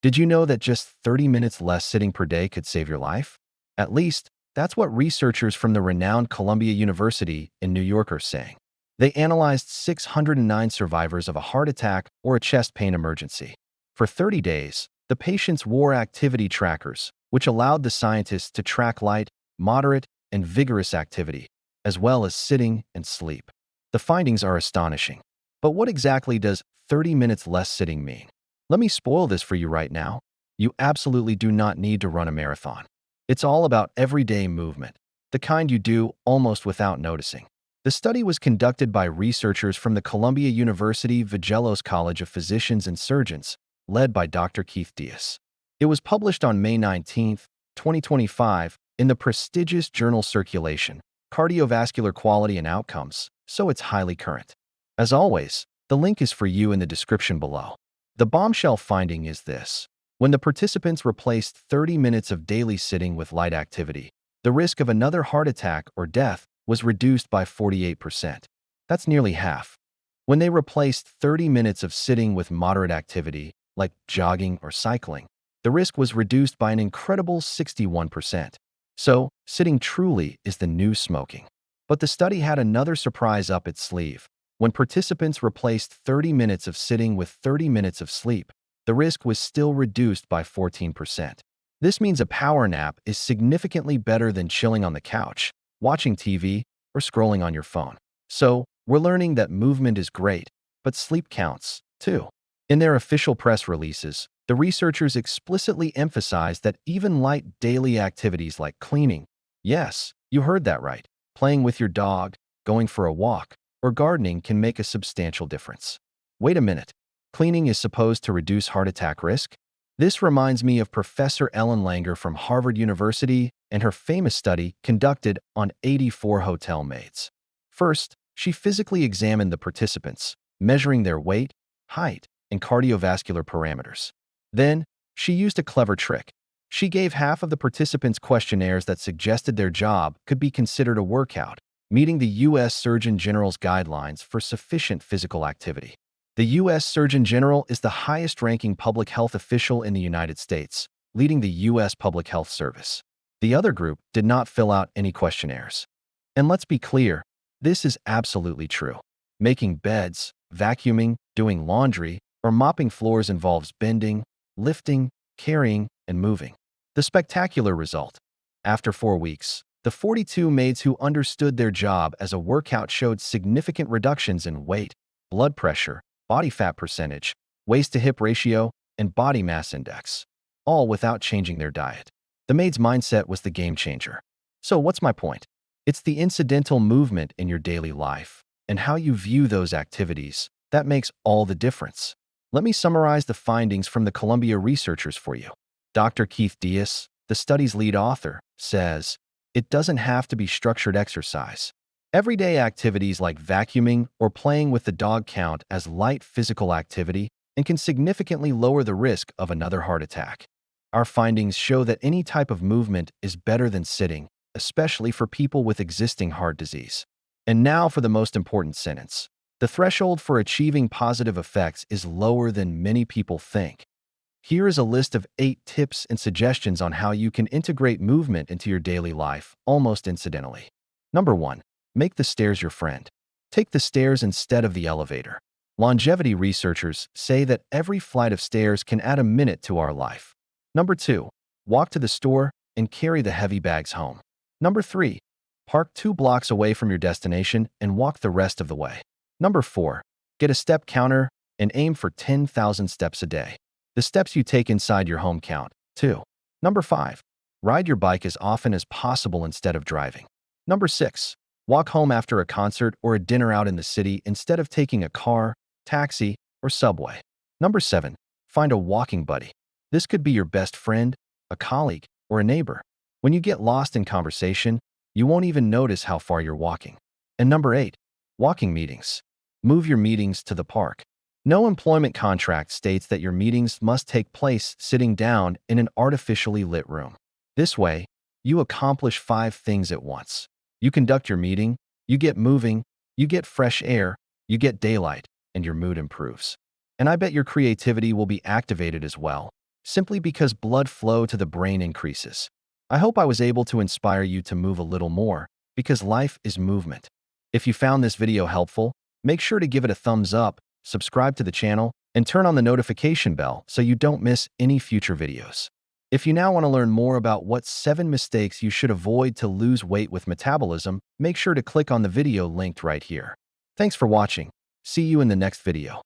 Did you know that just 30 minutes less sitting per day could save your life? At least, that's what researchers from the renowned Columbia University in New York are saying. They analyzed 609 survivors of a heart attack or a chest pain emergency. For 30 days, the patients wore activity trackers, which allowed the scientists to track light, moderate, and vigorous activity, as well as sitting and sleep. The findings are astonishing. But what exactly does 30 minutes less sitting mean? Let me spoil this for you right now. You absolutely do not need to run a marathon. It's all about everyday movement, the kind you do almost without noticing. The study was conducted by researchers from the Columbia University Vagelos College of Physicians and Surgeons, led by Dr. Keith Diaz. It was published on May 19, 2025, in the prestigious journal Circulation, Cardiovascular Quality and Outcomes, so it's highly current. As always, the link is for you in the description below. The bombshell finding is this. When the participants replaced 30 minutes of daily sitting with light activity, the risk of another heart attack or death was reduced by 48%. That's nearly half. When they replaced 30 minutes of sitting with moderate activity, like jogging or cycling, the risk was reduced by an incredible 61%. So, sitting truly is the new smoking. But the study had another surprise up its sleeve. When participants replaced 30 minutes of sitting with 30 minutes of sleep, the risk was still reduced by 14%. This means a power nap is significantly better than chilling on the couch, watching TV, or scrolling on your phone. So, we're learning that movement is great, but sleep counts, too. In their official press releases, the researchers explicitly emphasized that even light daily activities like cleaning, yes, you heard that right, playing with your dog, going for a walk, or gardening can make a substantial difference. Wait a minute. Cleaning is supposed to reduce heart attack risk? This reminds me of Professor Ellen Langer from Harvard University and her famous study conducted on 84 hotel maids. First, she physically examined the participants, measuring their weight, height, and cardiovascular parameters. Then, she used a clever trick. She gave half of the participants questionnaires that suggested their job could be considered a workout, meeting the U.S. Surgeon General's guidelines for sufficient physical activity. The U.S. Surgeon General is the highest-ranking public health official in the United States, leading the U.S. Public Health Service. The other group did not fill out any questionnaires. And let's be clear, this is absolutely true. Making beds, vacuuming, doing laundry, or mopping floors involves bending, lifting, carrying, and moving. The spectacular result. After 4 weeks, the 42 maids who understood their job as a workout showed significant reductions in weight, blood pressure, body fat percentage, waist-to-hip ratio, and body mass index, all without changing their diet. The maid's mindset was the game changer. So what's my point? It's the incidental movement in your daily life and how you view those activities that makes all the difference. Let me summarize the findings from the Columbia researchers for you. Dr. Keith Diaz, the study's lead author, says, it doesn't have to be structured exercise. Everyday activities like vacuuming or playing with the dog count as light physical activity and can significantly lower the risk of another heart attack. Our findings show that any type of movement is better than sitting, especially for people with existing heart disease. And now for the most important sentence. The threshold for achieving positive effects is lower than many people think. Here is a list of 8 tips and suggestions on how you can integrate movement into your daily life, almost incidentally. Number 1. Make the stairs your friend. Take the stairs instead of the elevator. Longevity researchers say that every flight of stairs can add a minute to our life. Number 2. Walk to the store and carry the heavy bags home. Number 3. Park 2 blocks away from your destination and walk the rest of the way. Number 4. Get a step counter and aim for 10,000 steps a day. The steps you take inside your home count, too. Number 5. Ride your bike as often as possible instead of driving. Number 6. Walk home after a concert or a dinner out in the city instead of taking a car, taxi, or subway. Number 7. Find a walking buddy. This could be your best friend, a colleague, or a neighbor. When you get lost in conversation, you won't even notice how far you're walking. And number 8. Walking meetings. Move your meetings to the park. No employment contract states that your meetings must take place sitting down in an artificially lit room. This way, you accomplish 5 things at once. You conduct your meeting, you get moving, you get fresh air, you get daylight, and your mood improves. And I bet your creativity will be activated as well. simply because blood flow to the brain increases. I hope I was able to inspire you to move a little more, because life is movement. If you found this video helpful, make sure to give it a thumbs up, subscribe to the channel, and turn on the notification bell so you don't miss any future videos. If you now want to learn more about what 7 mistakes you should avoid to lose weight with metabolism, make sure to click on the video linked right here. Thanks for watching. See you in the next video.